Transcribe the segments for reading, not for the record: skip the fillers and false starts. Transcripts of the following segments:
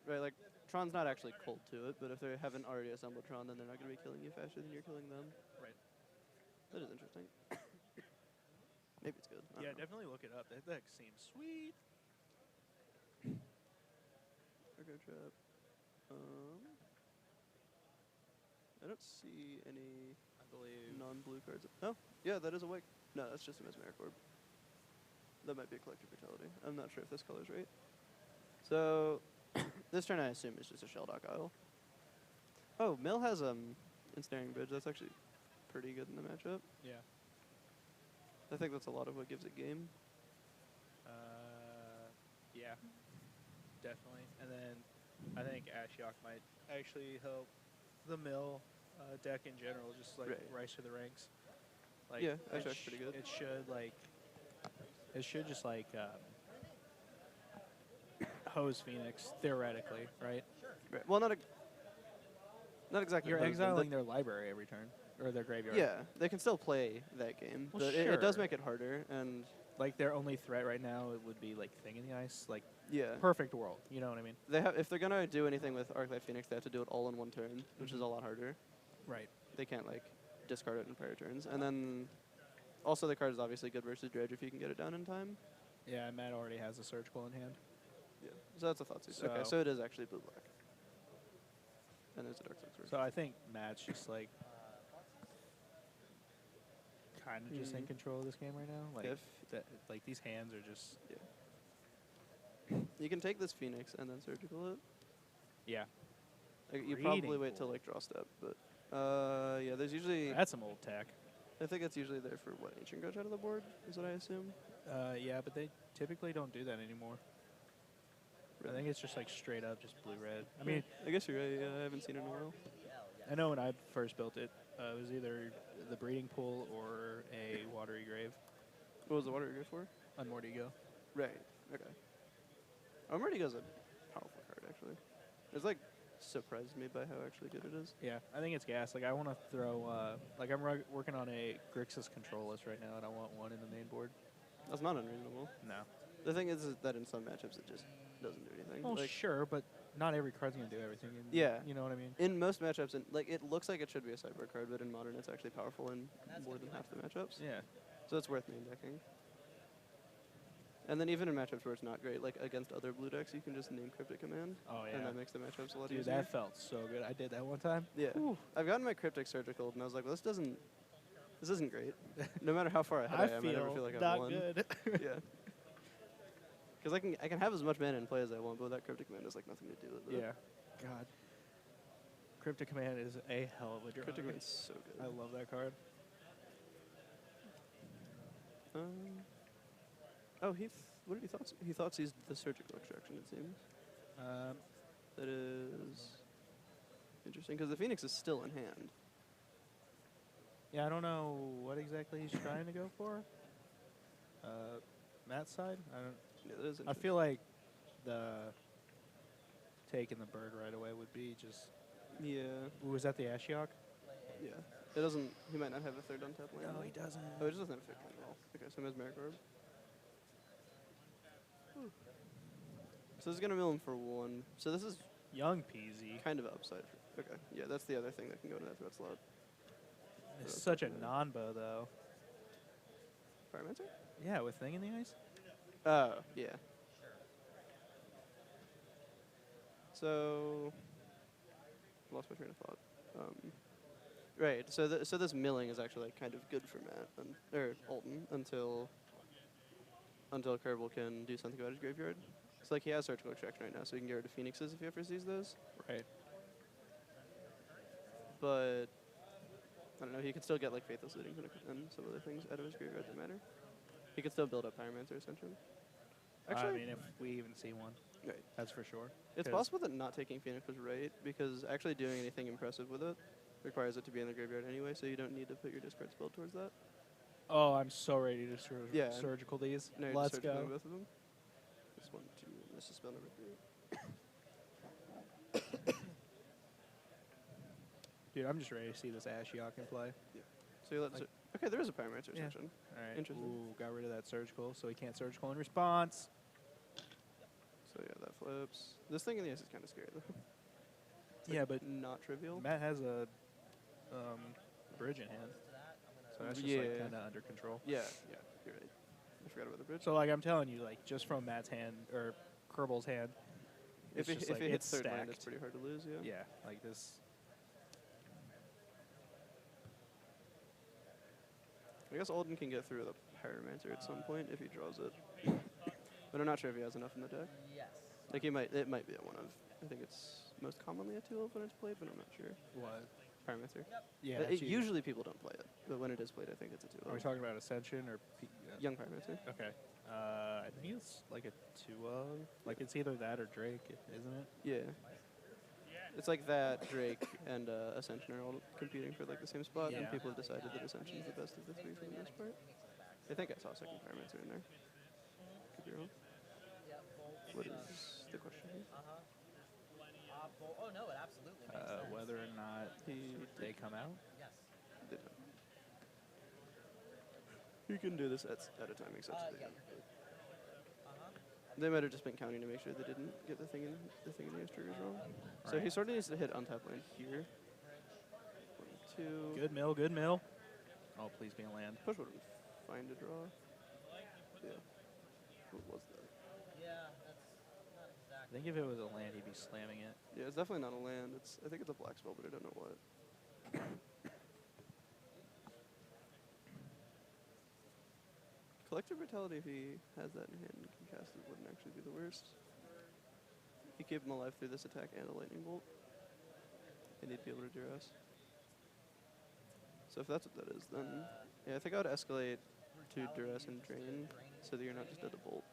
Right, like, Tron's not actually cold to it, but if they haven't already assembled Tron, then they're not going to be killing you faster than you're killing them. Right. That is interesting. Maybe it's good. I Yeah, don't know. definitely look it up. That deck seems sweet. Cargo trap. I don't see any I believe. non-blue cards. Oh, yeah, that is a white. No, that's just a Mesmeric Orb. That might be a Collector Brutality. I'm not sure if this color's right. So, this turn I assume is just a Shelldock Isle. Oh, Mill has Ensnaring Bridge. That's actually pretty good in the matchup. Yeah. I think that's a lot of what gives it game. Yeah. Definitely. And then I think Ashiok might actually help the mill deck in general, just like rise to the ranks. Like, yeah, Ashiok's pretty good. It should just like hose Phoenix theoretically, right? Right. Well, not exactly. You're exiling their library every turn or their graveyard. Yeah, they can still play that game, Well, but sure. it does make it harder. And like their only threat right now it would be like Thing in the Ice, like yeah, perfect world. You know what I mean? They have if they're gonna do anything with Arclight Phoenix, they have to do it all in one turn, which is a lot harder. Right. They can't like discard it in prior turns, and then also the card is obviously good versus Dredge if you can get it down in time. Yeah, Matt already has a Surgical in hand. Yeah, so that's a Thoughtseize. Okay, so it is actually blue-black. And there's a Dark Six. So I think Matt's just like kind of just in control of this game right now. Like, like these hands are just. Yeah. You can take this Phoenix and then Surgical it. Yeah. Like, you probably wait till like draw step, but yeah, there's usually. That's some old tech. I think it's usually there for what, Ancient Grudge out of the board, is what I assume. Yeah, but they typically don't do that anymore. Really? I think it's just like straight up just blue-red. I mean, I guess you're right. Yeah, I haven't seen it in a while. I know when I first built it, it was either the Breeding Pool or a Watery Grave. What was the Watery Grave for? Unmortigo. Right. Okay. Unmortigo's a powerful card, actually. It's like surprised me by how actually good it is. Yeah, I think it's gas. Like I want to throw, like I'm working on a Grixis control list right now, and I want one in the main board. That's not unreasonable. No. The thing is that in some matchups it just doesn't do anything. Well, like, sure, but not every card's gonna do everything. Yeah. You know what I mean? In most matchups, like it looks like it should be a sideboard card, but in Modern it's actually powerful in more than half the matchups. Yeah. So it's worth main decking. And then even in matchups where it's not great, like against other blue decks, you can just name Cryptic Command. Oh, yeah. And that makes the matchups a lot Dude, easier. that felt so good. I did that one time. Yeah. Ooh. I've gotten my Cryptic Surgical, and I was like, well, this isn't great. No matter how far ahead I am, I never feel like I've won. Good. Yeah. Because I can have as much mana in play as I want, but that Cryptic Command has like nothing to do with it. Yeah. God. Cryptic Command is a hell of a draw. Cryptic Command is so good. I love that card. Oh, what did he thought? He thought he's the Surgical Extraction, it seems. That is interesting, because the Phoenix is still in hand. Yeah, I don't know what exactly he's trying to go for. Matt's side? I don't. Yeah, that is I feel like the taking the bird right away would be just. Yeah. Was that the Ashiok? Yeah. It doesn't. He might not have a third untap land. No, he doesn't. Oh, he just doesn't have a third land at all. Okay, so Mesmeric Orb. Whew. So this is gonna mill him for 1. So this is Young Peasy. kind of upside. Okay. Yeah, that's the other thing that can go into that threat slot. It's such a non-bow though. Pyromancer? Yeah, with Thing in the Ice. Oh, yeah. So, lost my train of thought. Right. So this milling is actually like kind of good for Matt or Alden until Koerbel can do something about his graveyard. So like he has Surgical Extraction right now, so he can get rid of Phoenixes if he ever sees those. Right. But I don't know. He could still get like Faithless Looting and some other things out of his graveyard that matter. He could still build up Pyromancer Ascension. Actually, I mean, if we even see one, right. That's for sure. It's possible that not taking Phoenix was right, because actually doing anything impressive with it requires it to be in the graveyard anyway, so you don't need to put your discard spell towards that. Oh, I'm so ready to surgical these. No, Let's go. Both of them. This 1, 2, this is spell number 3. Dude, I'm just ready to see this Ashiok in play. Yeah. So okay, there is a Pyromancer Ascension. All right. Interesting. Ooh, got rid of that surgical, so he can't surgical in response. So yeah, that Whoops. This thing in the ace is kind of scary, though. It's, Yeah, like, but not trivial. Matt has a bridge in hand, so that's just like kind of under control. Yeah, you're right. I forgot about the bridge. So like I'm telling you, like just from Matt's hand or Koerbel's hand, if it's just it like hits it's third stacked. land, it's pretty hard to lose, yeah. Yeah, like this. I guess Alden can get through the Pyromancer at some point if he draws it. But I'm not sure if he has enough in the deck. Yes. Like it might be a one of, I think it's most commonly a 2 of when it's played, but I'm not sure. What? Pyromancer. Yeah. Usually people don't play it, but when it is played, I think it's a 2 Are we of. talking about Ascension or Young Pyromancer. Okay. I think it's like a 2 of. Like it's either that or Drake, isn't it? Yeah. It's like that, Drake, and Ascension are all competing for like the same spot, and Yeah. people have decided that Ascension is the best of the 3 for the most part. I think I saw a second Pyromancer in there. Could be wrong. What is the question here? Oh no, it absolutely makes sense. Whether or not they come out. Yes. Did not. You can do this at a timing such that they Yeah, don't. you're good. They might have just been counting to make sure they didn't get the thing in the ace triggers wrong. So Right. he sort of needs to hit untap land here. 1, 2. Good mill, good mill. Oh, please be a land. Push would have been fine to draw. Yeah. What was that? Yeah, that's not I exactly. think if it was a land, he'd be slamming it. Yeah, it's definitely not a land. I think it's a black spell, but I don't know what. Collective Brutality, if he has that in hand and can cast it, wouldn't actually be the worst. He keep him alive through this attack and a lightning bolt. And he'd be able to duress. So if that's what that is, then yeah, I think I would escalate to duress and drain so that you're not just at a bolt.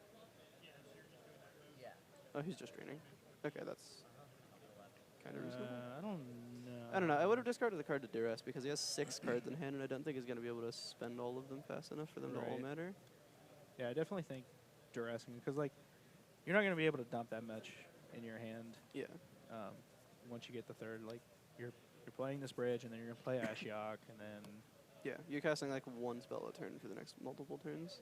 Yeah. Oh, he's just draining. Okay, that's kind of reasonable. I don't know. I don't know. I would have discarded the card to duress because he has 6 cards in hand, and I don't think he's going to be able to spend all of them fast enough for them to all Right. matter. Yeah, I definitely think duressing because like you're not gonna be able to dump that much in your hand. Yeah. Once you get the third, like you're playing this bridge and then you're gonna play Ashiok and then Yeah, you're casting like 1 spell a turn for the next multiple turns.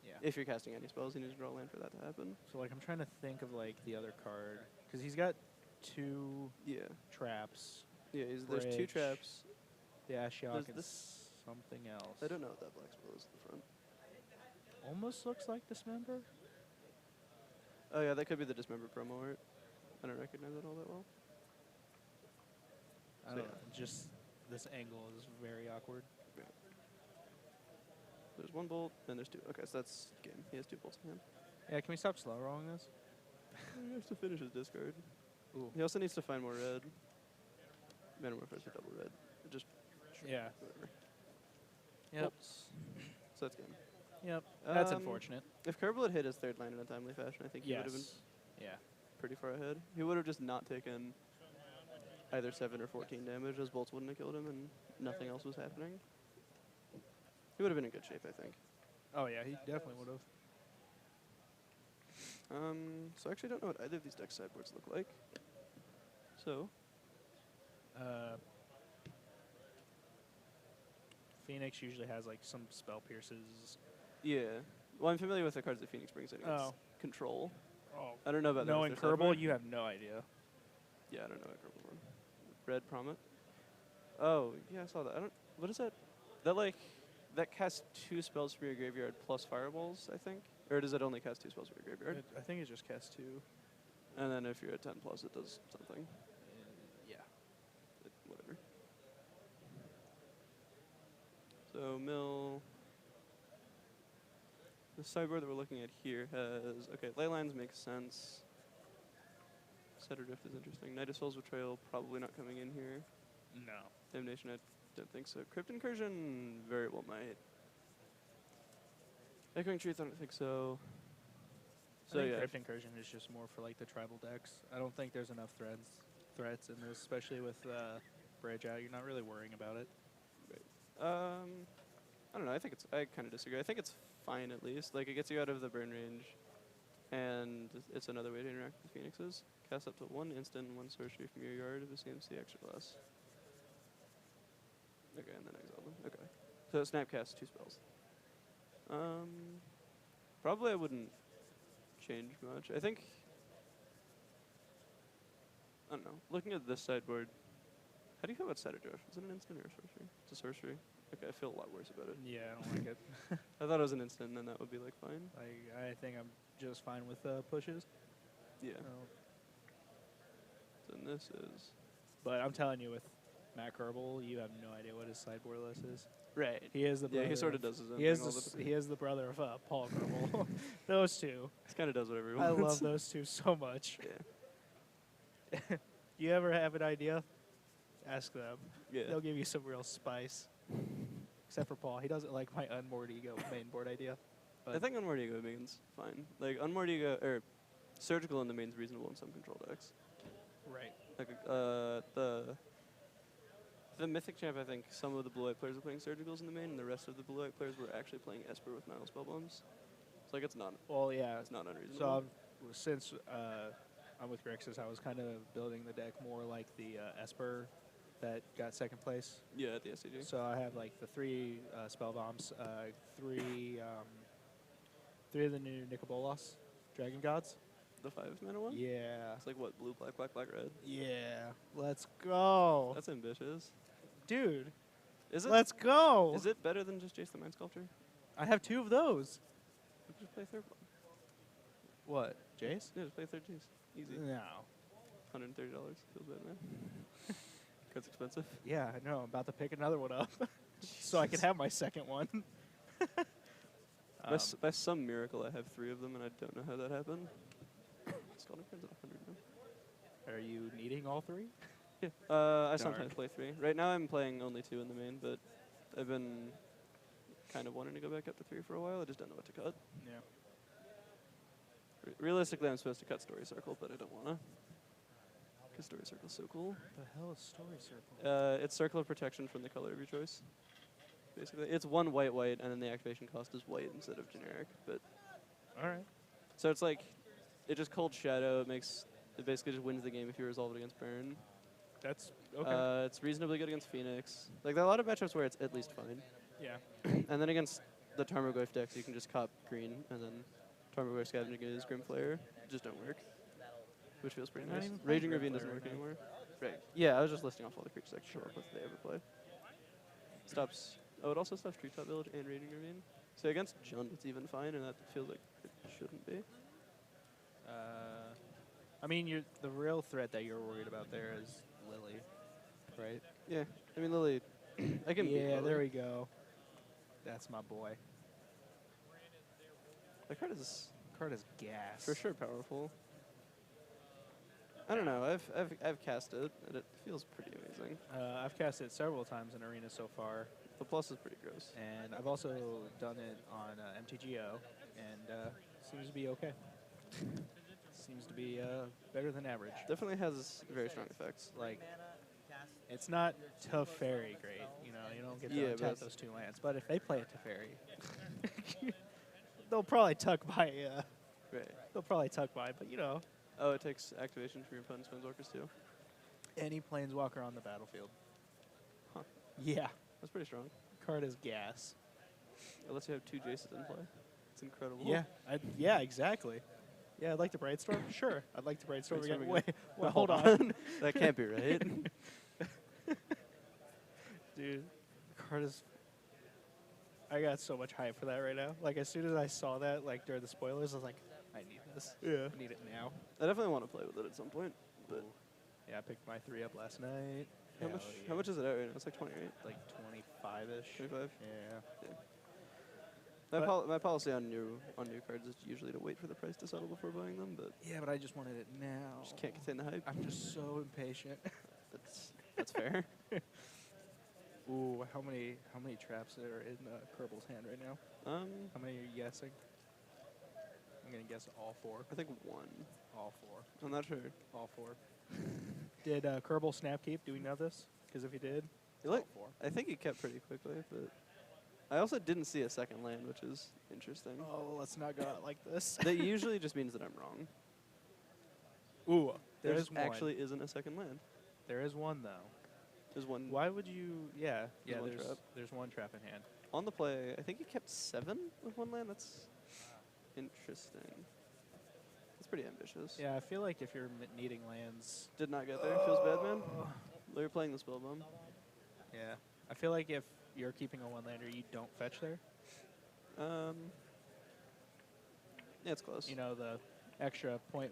yeah. If you're casting any spells, you need to draw land for that to happen. So like I'm trying to think of like the other card because he's got 2 Yeah. traps. Yeah, there's 2 Bridge. traps. The Ashiok There's and this- something else. I don't know what that black spell is at the front. Almost looks like Dismember. Oh yeah, that could be the Dismember promo art. I don't recognize it all that well. I So, don't yeah. know. Just this angle is very awkward. There's 1 bolt, then there's 2. Okay, so that's game. He has 2 bolts in hand. Yeah, can we stop slow rolling this? He has to finish his discard. Ooh. He also needs to find more red. Metamorphose for double red. Just Yeah. whatever. Yep. Bolts. So that's game. Yep. That's Um, unfortunate. If Koerbel had hit his 3rd line in a timely fashion, I think he would have been Yes. Yeah. pretty far ahead. He would have just not taken either 7 or 14 damage. Those bolts wouldn't have killed him, and nothing else was happening. He would have been in good shape, I think. Oh yeah, he definitely would have. So I actually don't know what either of these deck sideboards look like. So, Phoenix usually has like some spell pierces. yeah. Well, I'm familiar with the cards that Phoenix brings in. It's Oh. Control. Oh. I don't know about that. Knowing with their Koerbel, sideboard. you have no idea. Yeah, I don't know what Koerbel one. Red Promet. Oh, yeah, I saw that. I don't. What is that? That casts 2 spells from your graveyard plus fireballs, I think? Or does it only cast 2 spells from your graveyard? I think it just casts 2. And then if you're at 10 plus, it does something. Yeah. Whatever. So mill. The sideboard that we're looking at here has ley lines make sense. Setter Drift is interesting. Night of Soul's Betrayal probably not coming in here. No. Damnation, I don't think so. Crypt Incursion very well might. Echoing Truth, I don't think so. So yeah. Crypt Incursion is just more for like the tribal decks. I don't think there's enough threats in this, especially with Bridge out. You're not really worrying about it. I don't know. I kind of disagree. I think it's fine at least. Like, it gets you out of the burn range, and it's another way to interact with Phoenixes. Cast up to 1 instant, 1 sorcery from your yard of the CMC extra class. Okay, and then exile them. Okay. So snap casts 2 spells. Probably I wouldn't change much. I think I don't know. Looking at this sideboard, how do you feel about Satyr Josh? Is it an instant or a sorcery? It's a sorcery. Okay, I feel a lot worse about it. Yeah, I don't like it. I thought it was an instant, and then that would be like fine. I think I'm just fine with pushes. Yeah. So. Then this is But I'm telling you, with Matt Koerbel, you have no idea what his sideboard list is. right. He is the brother. Yeah, he sort of does his own He is thing all the the time. he is the brother of Paul Koerbel. Those two. He kind of does whatever he I wants. love those two so much. Yeah. You ever have an idea? Ask them. Yeah. They'll give you some real spice. Except for Paul, he doesn't like my Unmoored Ego main board idea. I But think Unmoored Ego main's fine. Like Unmoored Ego or Surgical in the main's reasonable in some control decks. right. Like the Mythic Champ, I think some of the blue-white players were playing Surgicals in the main, and the rest of the blue-white players were actually playing Esper with Nile Spellbombs. It's like it's not Well, yeah. unreasonable. So since I'm with Grixis, I was kind of building the deck more like the Esper that got second place. yeah, at the SCG. So I have like the 3 spell bombs, three of the new Nicobolas Dragon Gods. The 5-mana one? Yeah. It's like what, blue, black, black, black, red? Yeah. Let's go. That's ambitious. Dude, Is it? let's go. Is it better than just Jace the Mind Sculptor? I have 2 of those. Just play third one. What? Jace? Yeah, just play third Jace. Easy. No. $130. Feels bad, man. That's expensive. Yeah, I know. I'm about to pick another one up. So I can have my second one. By some miracle, I have 3 of them, and I don't know how that happened. Scalding Friends at 100 now. Are you needing all 3? Yeah. I Darn. sometimes play 3. Right now, I'm playing only 2 in the main, but I've been kind of wanting to go back up to 3 for a while. I just don't know what to cut. Yeah. Realistically, I'm supposed to cut Story Circle, but I don't want to. Because Story Circle's so cool. The hell is Story Circle? It's Circle of Protection from the color of your choice. Basically, it's 1 white, white, and then the activation cost is white instead of generic. But All right. so it's like, it just Cold Shadow. It basically just wins the game if you resolve it against Burn. That's okay. It's reasonably good against Phoenix. Like, there are a lot of matchups where it's at least fine. Yeah. And then against the Tarmogoyf decks, you can just cop green, and then Tarmogoyf Scavenging is Grim Flare. Just don't work. Which feels pretty Not nice. even playing Raging Grim Ravine doesn't Flare work right now. anymore. Right. Yeah, I was just listing off all the creatures I can show up with if they ever play. Stops. Oh, it also stops Treetop Village and Raging Ravine. So against Jund, it's even fine, and that feels like it shouldn't be. I mean, the real threat that you're worried about there is Lily, right? Yeah. I mean, Lily, I can beat Yeah, Lily. there we go. That's my boy. That card is Card is gas. for sure powerful. I don't know. I've cast it, and it feels pretty amazing. I've cast it several times in Arena so far, The plus is pretty gross. and I've also done it on MTGO, and seems to be okay. Seems to be better than average. Definitely has very strong effects. Like, it's not Teferi great, you know. You don't get to Yeah, but tap it's- those 2 lands, but if they play a Teferi, they'll probably tuck by. Right. They'll probably tuck by, but you know, Oh, it takes activation from your opponent's Planeswalkers too. any planeswalker on the battlefield. Huh. Yeah, That's pretty strong. card is gas. Unless you have 2 Jaces in play. It's incredible. Yeah, yeah, exactly. Yeah, I'd like to brainstorm. Sure, I'd like to brainstorm Brainstorm again. again. Wait, well, hold on, That can't be right. dude. The card is. I got so much hype for that right now. Like as soon as I saw that, like during the spoilers, I was like, I need this. Yeah. I need it now. I definitely want to play with it at some point. But Yeah, I picked my 3 up last night. how much? How much is it at right now? It's like 20, right? Like 25-ish. 25. Yeah. My policy on new cards is usually to wait for the price to settle before buying them, but Yeah, but I just wanted it now. just can't contain the hype. I'm just so impatient. That's fair. Ooh, how many traps are in Koerbel's hand right now? How many are you guessing? I'm gonna guess all 4. I think 1. All 4. I'm not sure. All 4. Did Koerbel snap keep? Do we know this? Because if he did, You like? all 4. I think he kept pretty quickly, but I also didn't see a second land, which is interesting. Oh, let's not go out like this. That usually just means that I'm wrong. Ooh, There there's one. actually isn't a second land. There is one though. There's one Why would you? Yeah, There's one trap. there's one trap in hand. on the play. I think he kept 7 with 1 land. That's interesting. That's pretty ambitious. Yeah, I feel like if you're needing lands, Did not get there. Feels bad, man. You're playing the spell bomb. yeah, I feel like if you're keeping a one-lander, you don't fetch there. Yeah, it's close. You know, the extra 0.5%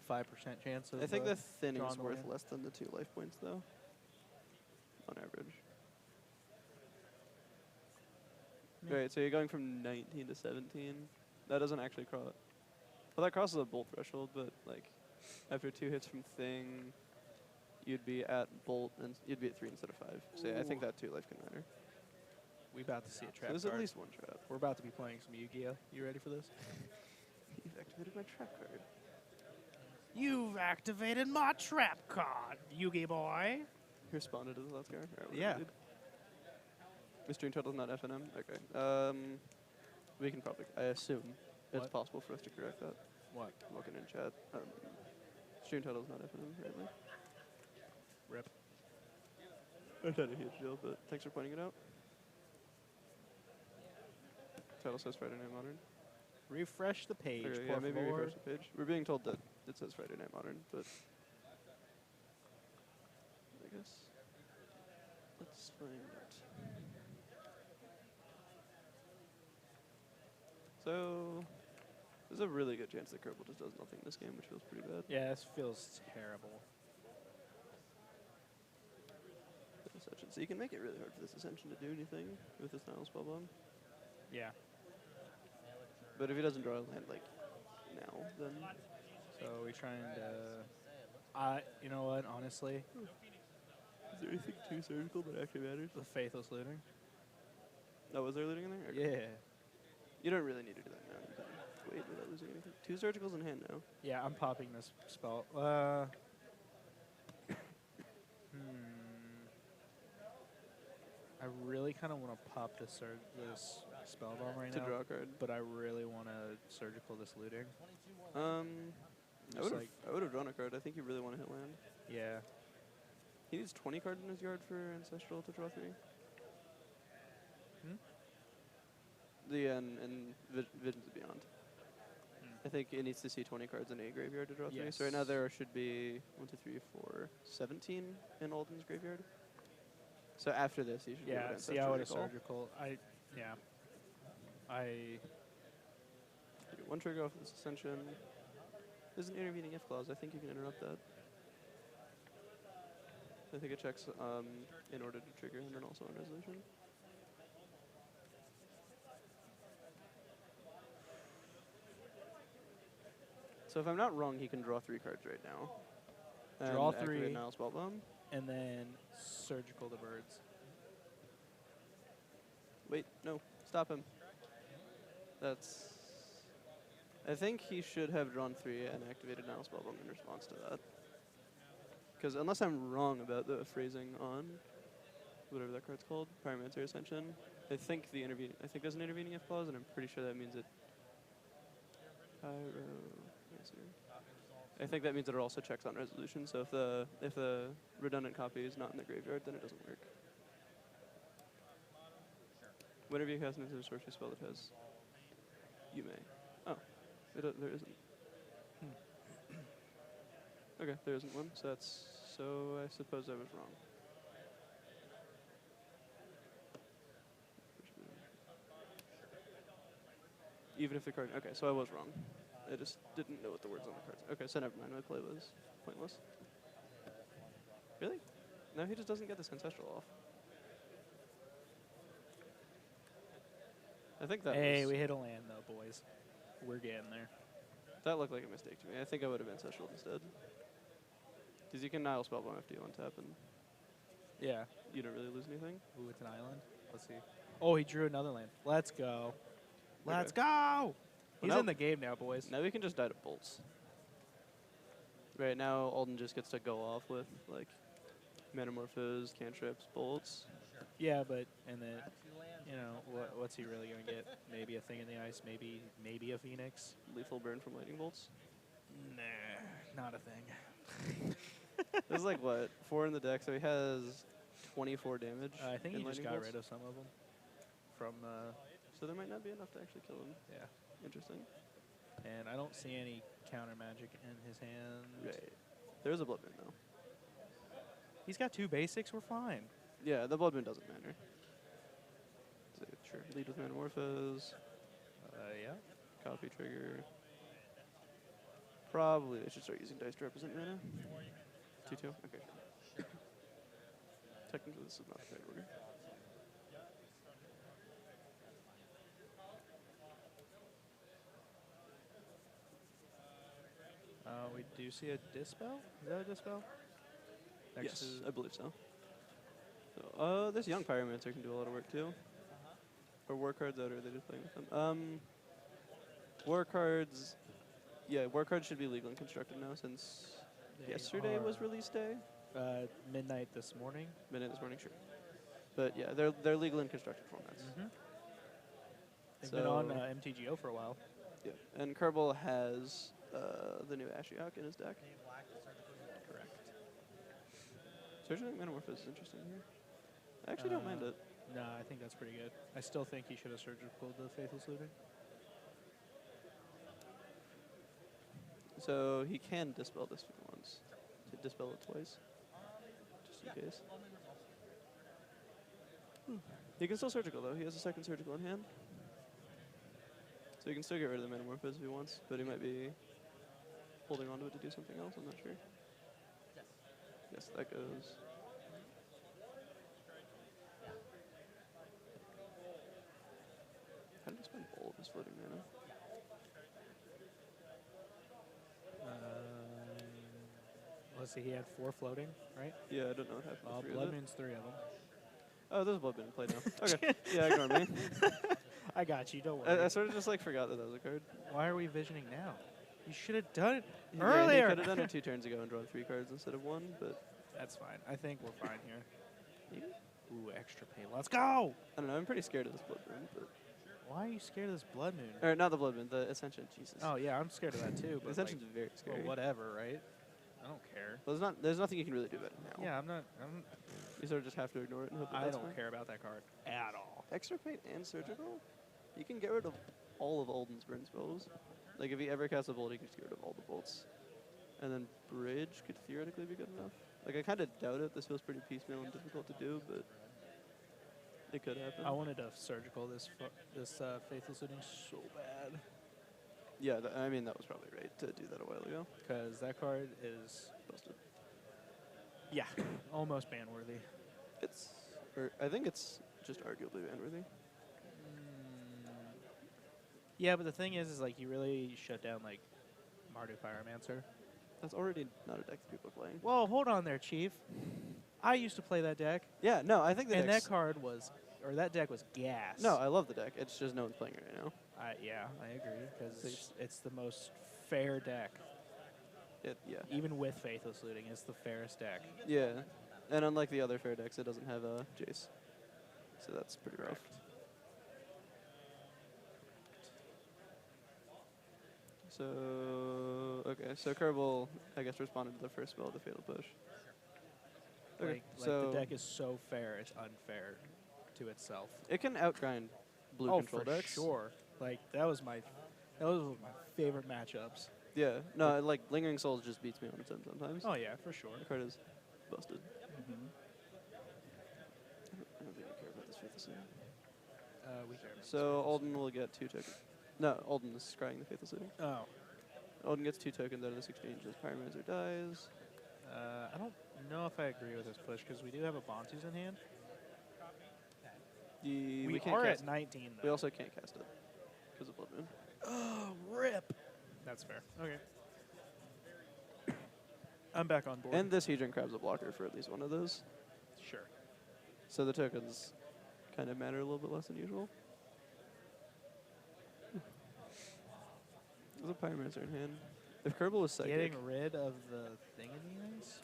chance of I think the thinning drawing is the worth land. less than the 2 life points, though. On average. Yeah. Right, so you're going from 19 to 17. That doesn't actually cross. Well, that crosses a bolt threshold, but like after 2 hits from thing, you'd be at bolt and you'd be at 3 instead of 5. So yeah, I think Ooh. that 2 life can matter. We about to see a So trap there's card. at least one trap. We're about to be playing some Yu-Gi-Oh. You ready for this? You've activated my trap card. You've activated my trap card, Yu-Gi boy. You responded to the last card? Alright, Yeah. Mystery Turtle's not FNM? Okay. We can probably, I assume it's What? possible for us to correct that. What? I'm looking in chat. Stream title's not FNM, apparently. Rip. It's not a huge deal, but thanks for pointing it out. Title says Friday Night Modern. Refresh the page, Okay, por yeah, maybe favor. refresh the page. We're being told that it says Friday Night Modern, but I guess let's find out. So there's a really good chance that Koerbel just does nothing in this game, which feels pretty bad. Yeah, this feels terrible. Ascension. So you can make it really hard for this Ascension to do anything with this Nile Spellbomb. Yeah. But if he doesn't draw a land like now, then So we trying to. You know what? Honestly, is there anything too surgical that actually matters? the Faithless Looting. Oh, was there looting in there? Okay. Yeah. You don't really need to do that now. You can wait without losing anything. 2 surgicals in hand now. Yeah, I'm popping this spell. I really kind of want to pop this spell bomb right To now, draw a card. but I really want to surgical this looting. I Just would have drawn a card. I think you really want to hit land. Yeah. He needs 20 cards in his yard for Ancestral to draw 3. And Visions Beyond. I think it needs to see 20 cards in a graveyard to draw 3. So right now Yes. there should be 1, 2, 3, 4, 17 in Alden's graveyard. So after this, you should be able Yeah. to See, I would have recall. surgical. I 1 trigger off of this Ascension. There's an intervening if clause. I think you can interrupt that. I think it checks in order to trigger and then also on resolution. So if I'm not wrong, he can draw 3 cards right now. Draw and activate 3. Nile Spellbomb. and then surgical the birds. Wait, no, stop him. That's. I think he should have drawn 3 and activated Nile Spellbomb in response to that. Because unless I'm wrong about the phrasing on whatever that card's called, Pyromancer Ascension, I think there's an intervening if clause, and I'm pretty sure that means it. I think that means that it also checks on resolution. So if the redundant copy is not in the graveyard, then it doesn't work. Whenever you cast an instant sorcery spell that has, you may. Oh, there isn't. Okay, there isn't one. So I suppose I was wrong. Even if the card. Okay, so I was wrong. I just didn't know what the words on the cards. Okay, so never mind. My play was pointless. Really? No, he just doesn't get this ancestral off. I think that. Hey, we hit a land though, boys. We're getting there. That looked like a mistake to me. I think I would have ancestral instead. Because you can Nile Spellbomb after you untap, and Yeah. you don't really lose anything. Ooh, it's an island. Let's see. Oh, he drew another land. Let's go. Let's Okay. go. He's now- in the game now, boys. Now we can just die to bolts. Right now, Alden just gets to go off with like Metamorphose, cantrips, bolts. Yeah, but and then what's he really gonna get? Maybe a thing in the ice. Maybe a phoenix. Lethal burn from lightning bolts. Nah, not a thing. There's like what 4 in the deck, so he has 24 damage. I think in he just lightning got bolts. rid of some of them. So there might not be enough to actually kill him. Yeah. Interesting. And I don't see any counter magic in his hand. Right. There's a Blood Moon, though. He's got 2 basics. We're fine. Yeah, the Blood Moon doesn't matter. So, sure. Lead with Metamorphose. Yeah. Copy trigger. Probably I should start using dice to represent mana. 2-2? Okay. Technically, this is not the right order. We do see a Dispel? Is that a Dispel? Next Yes, to I believe so. So, this young Pyromancer can do a lot of work too. Or war cards out, or are they just playing with them? War cards. Yeah, war cards should be legal and constructed now since They yesterday was are, release day. midnight this morning. Midnight this morning, sure. But yeah, they're legal in constructed formats. They've been on MTGO for a while. Yeah, and Koerbel has the new Ashiok in his deck. Correct. Surging Metamorphosis is interesting here. I actually don't mind it. No, I think that's pretty good. I still think he should have surgical the Faithless Looting. So he can dispel this once. To dispel it twice. Just in case. He can still surgical though. He has a second surgical in hand. So he can still get rid of the Metamorphosis if he wants, but he might be holding on to it to do something else, I'm not sure. Yes, that goes. How did he spend all of his floating mana? Let's see, he had 4 floating, right? Yeah, I don't know what happened. Well, to 3 Blood of it. Moon's 3 of them. Oh, there's a Blood Moon in play now. Okay, yeah, ignore me. I got you, don't worry. I sort of just like forgot that that was a card. Why are we visioning now? You should have done it Yeah, earlier. he could have done it 2 turns ago and drawn 3 cards instead of 1, but That's fine. I think we're fine here. maybe? Ooh, extra pain. Let's go! I don't know. I'm pretty scared of this Blood Moon, but Why are you scared of this Blood Moon? or not the Blood Moon, the Ascension. Jesus. Oh, yeah, I'm scared of that too. the But Ascension's like, very scary. well, whatever, right? I don't care. Well, there's nothing you can really do about it now. Yeah, You sort of just have to ignore it and hope that I that's don't fine. care about that card at all. Extra Paint and Surgical? You can get rid of all of Alden's burn spells. Like, if he ever casts a bolt, he can just get rid of all the bolts. And then Bridge could theoretically be good enough. Like, I kind of doubt it. This feels pretty piecemeal and difficult to do, but it could happen. I wanted to surgical this Faithless Looting so bad. Yeah, I mean, that was probably right to do that a while ago. Because that card is, Busted. yeah, almost ban-worthy. I think it's just arguably ban-worthy. Yeah, but the thing is like, you really shut down, like, Mardu Pyromancer. That's already not a deck that people are playing. Whoa, hold on there, Chief. I used to play that deck, Yeah, no, I think the and deck's- that card was, or that deck was gas. No, I love the deck. It's just no one's playing it right now. Yeah, I agree, because Thanks. it's the most fair deck. Yeah. Even with Faithless Looting, it's the fairest deck. Yeah. And unlike the other fair decks, it doesn't have a Jace. So that's pretty rough. So, okay, so Koerbel, I guess, responded to the first spell of the Fatal Push. Okay, Like so the deck is so fair, it's unfair to itself. it can outgrind blue control for decks. sure. Like that was my favorite matchups. Yeah, no, like Lingering Souls just beats me on its own sometimes. Oh yeah, for sure. The card is busted. Mm-hmm. I don't think I care about this Faithless Looting. We care. about So this Alden will get 2 tokens. No, Alden is scrying the Faithless Looting. one. Alden gets 2 tokens out of this exchange as Pyromancer dies. I don't know if I agree with this push because we do have a Bantu's in hand. We can't are cast at 19 though. We also can't cast it because of Blood Moon. Oh, rip. That's fair. Okay. I'm back on board. And this Hedron Crab's a blocker for at least one of those. Sure. So the tokens kind of matter a little bit less than usual. There's a Pyromancer in hand. If Koerbel was psychic, Getting rid of the thingamanies?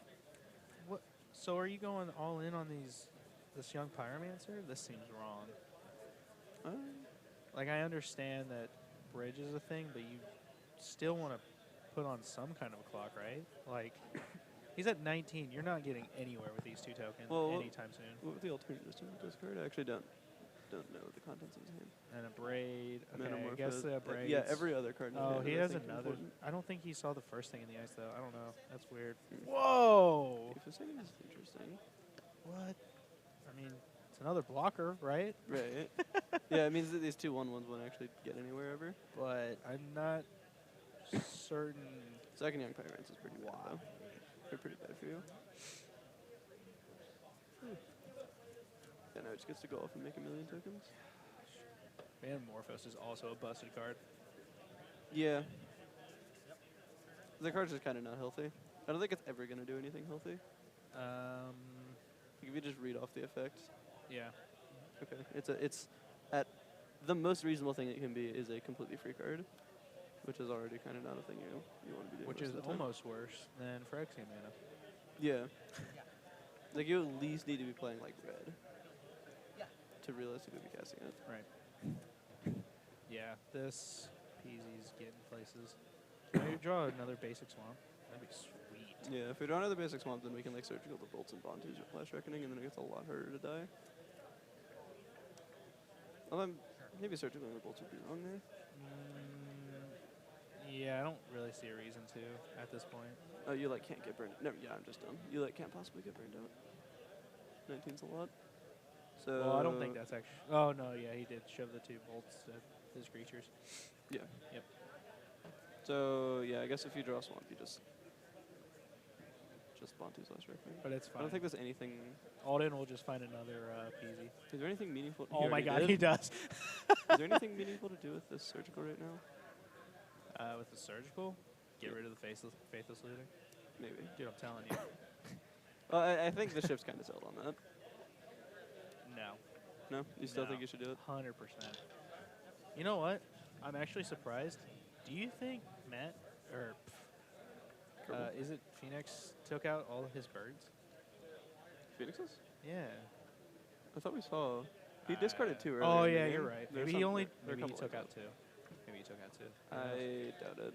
What? So are you going all in on this young Pyromancer? This seems wrong. Like, I understand that Bridge is a thing, but you still want to put on some kind of a clock, right? Like, he's at 19. You're not getting anywhere with these 2 tokens anytime soon. what would the alternatives to this card? I actually don't. don't know the contents of his hand. And a braid. Okay, I Metamorphosis. guess the braid. Yeah, every other card. in his Oh, hand he is, I has think, another. important. I don't think he saw the first thing in the ice, though. I don't know. That's weird. Mm. Whoa! If a second is interesting. What? I mean, it's another blocker, right? Right. Yeah, it means that these 2/1/1s won't actually get anywhere ever. But I'm not certain Second Young Pirates is pretty bad, why. though. They're pretty bad for you. Yeah, now he just gets to go off and make 1,000,000 tokens. Metamorphos is also a busted card. Yeah. The card's just kind of not healthy. I don't think it's ever going to do anything healthy. Like if you just read off the effects. Yeah. Okay. It's at the most reasonable thing it can be is a completely free card, which is already kind of not a thing you want to be doing. Which most is of the time. almost worse than Phyrexian mana. Yeah. Like you at least need to be playing like red Yeah. to realistically be casting it. Right. Yeah, this Peasy's getting places. Can I draw another basic swamp? That'd be sweet. Yeah, if we draw another basic swamp, then we can like surgical the bolts and bond to Flash Reckoning, and then it gets a lot harder to die. Although maybe surgical the bolts would be wrong there. Yeah, I don't really see a reason to at this point. Oh, you like can't get burned. No, yeah, I'm just done. You like can't possibly get burned out. 19's a lot. So. Well, I don't think that's actually. Oh no, yeah, he did shove the 2 bolts at his creatures. Yeah. Yep. So yeah, I guess if you draw a swamp, you just bond to Flash Reckoning. But it's I fine. don't think there's anything. Alden will just find another Peasy. Is there anything meaningful? Oh my god, he Did. does. Is there anything meaningful to do with this surgical right now? With the surgical, get rid of the faithless looting. Maybe. Dude, I'm telling you. Well, I think the ship's kind of settled on that. No. No, you still No. think you should do it? 100%. You know what? I'm actually surprised. Do you think Matt, or is it Phoenix, took out all of his birds? Phoenixes? Yeah. I thought we saw. He discarded 2 earlier. Oh in the yeah, game. you're right. There's Maybe he some- only there are a maybe he couple took like out 2. Maybe he took out 2. that. I doubt it.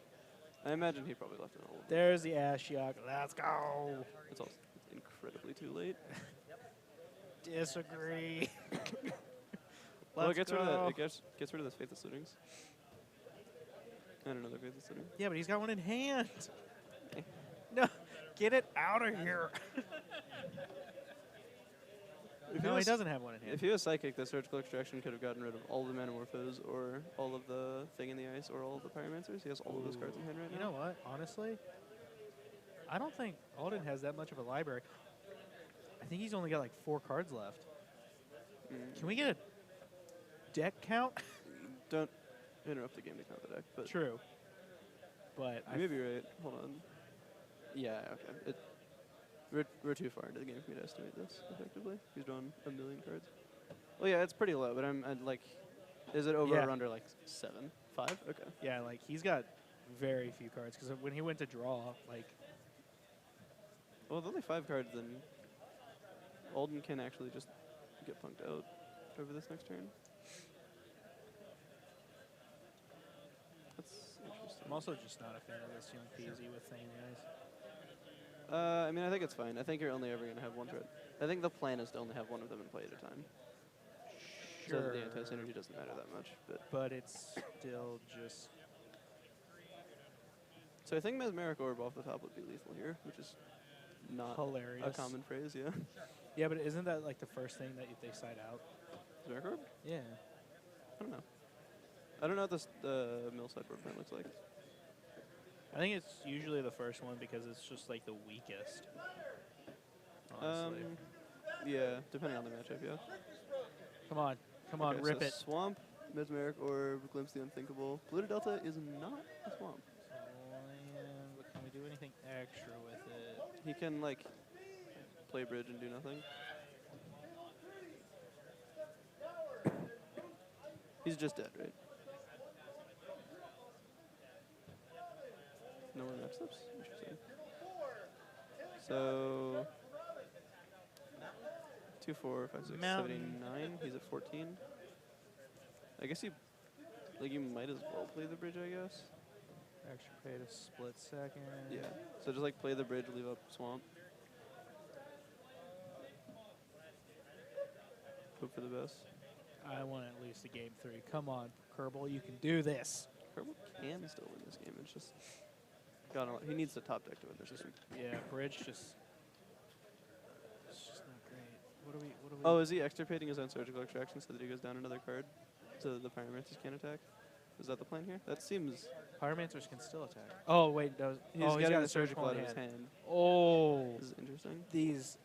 I imagine he probably left an old. There's the Ashiok. Let's go. It's also incredibly too late. Disagree. Well, it Let's gets rid of go. that. It gets rid of those faithless lootings. And another faithless looting. Yeah, but he's got one in hand. No, get it out of here. No, he doesn't have one in hand. If he was psychic, the surgical extraction could have gotten rid of all the Metamorphos, or all of the thing in the ice, or all of the Pyromancers. He has all of those cards in hand right You now. know what? Honestly, I don't think Alden has that much of a library. I think he's only got like 4 cards left. Can we get a deck count? Don't interrupt the game to count the deck, but True. But you may be right. Hold on. Yeah, okay. We're too far into the game for me to estimate this effectively. He's drawn 1,000,000 cards. Well, yeah, it's pretty low, but I'd like. Is it over Yeah. or under like 7, 5? Okay. yeah, like he's got very few cards because when he went to draw, like Well, with only 5 cards, then Alden can actually just get punked out over this next turn. That's interesting. I'm also just not a fan of this young Peasy with Thing in the Ice. I mean, I think it's fine. I think you're only ever going to have one threat. I think the plan is to only have one of them in play at a time. So that the anti-synergy doesn't matter that much. But it's still just So I think Mesmeric Orb off the top would be lethal here, which is not hilarious. a common phrase, yeah. Yeah, but isn't that like the first thing that they side out? Mesmeric Orb? Yeah. I don't know. I don't know what this Millside Orb plan looks like. I think it's usually the first one because it's just like the weakest. Honestly. Yeah, depending on the matchup, yeah. Come on. Come on, Okay, rip so it. Swamp, Mesmeric Orb, Glimpse the Unthinkable. Polluted Delta is not a swamp. But can we do anything extra with it? He can, like, play bridge and do nothing. He's just dead, right? No one next steps? Interesting. So 2, 4, 5, 6, Mountain. 7, 8, 9. He's at 14. I guess you might as well play the bridge, I guess. Extra paid a split second. Yeah. So just like play the bridge, leave up swamp. Hope for the best. I want at least a game 3. Come on, Koerbel, you can do this. Koerbel can still win this game. It's just he needs the top deck to win this game. Yeah, bridge just. It's just not great. What do we? Oh, is he extirpating his own surgical extraction so that he goes down another card so the Pyromancers can't attack? Is that the plan here? That seems... Pyromancers can still attack. Oh, wait. No, He's he's got a a surgical out of his hand. hand. Oh. This is interesting. These.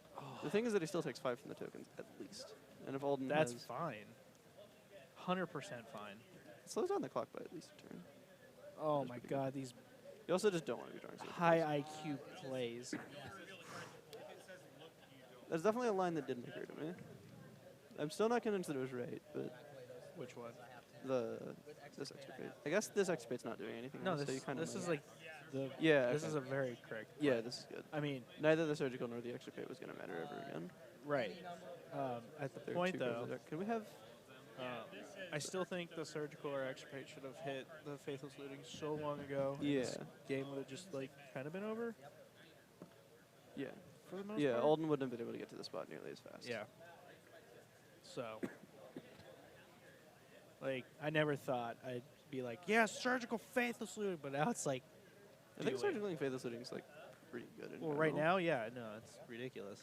The thing is that he still takes 5 from the tokens, at least. And if Alden That's has... fine. 100% fine. It slows down the clock by at least a turn. Oh, That's my pretty God. These You also just don't want to be drawing surgicals. high IQ plays. There's definitely a line that didn't occur to me. I'm still not convinced that it was right, but Which one? this extirpate. I guess this extirpate's not doing anything. No, else, so you kind of this is like the. Yeah. This okay. is a very correct. Yeah, this is good. I mean, Neither the surgical nor the extirpate was going to matter ever again. right. At the There are point, 2 cards though, that are- Can we have... I still think the surgical or extirpate should have hit the Faithless Looting so long ago. and Yeah. This game would have just, like, kind of been over Yeah. for the most Yeah, part. Alden wouldn't have been able to get to the spot nearly as fast. Yeah. So, like, I never thought I'd be like, yeah, surgical Faithless Looting, but now it's like, I think do it. surgical and faithless looting is like pretty good. In Well, right general. now, yeah, no, it's ridiculous.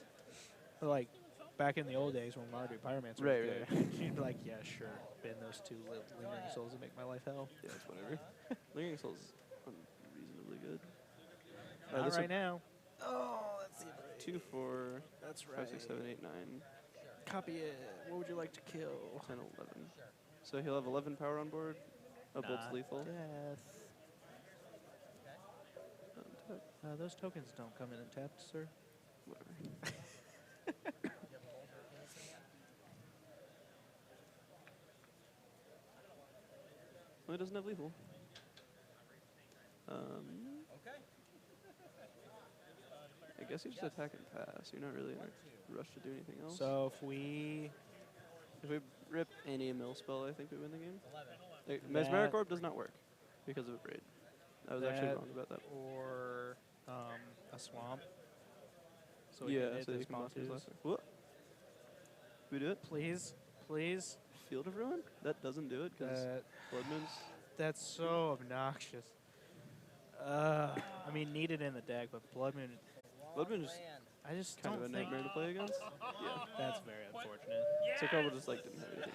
But like back in the old days when Mardu Pyromancer Right, was good, right. she'd be like, yeah, sure, bend those 2 lingering souls and make my life hell. Yeah, it's whatever. Lingering Soul is unreasonably good. Not this right will- now. Oh, let's see. 2, 4, That's 5, 6, 7, 8, 9, Copy it. What would you like to kill? 10, 11. So he'll have 11 power on board. A bolt's Not lethal. Death. Untap. Those tokens don't come in untapped, sir. Whatever. Well, it doesn't have lethal. I guess you just attack and pass. You're not really in a rush to do anything else. So if we If we rip any mill spell, I think we win the game. 11. Mesmeric Orb does not work because of a braid. I was actually That wrong about that. or a swamp. So we Yeah, can hit so you this can block these Montus. last turn. What? We do it? Please, please. Field of Ruin? That doesn't do it because Blood Moon's... That's so obnoxious. I mean, needed in the deck, but Blood Moon. Blood Moon is I just kind of don't a think nightmare to play against. Yeah. that's very unfortunate. So Koerbel just like didn't have anything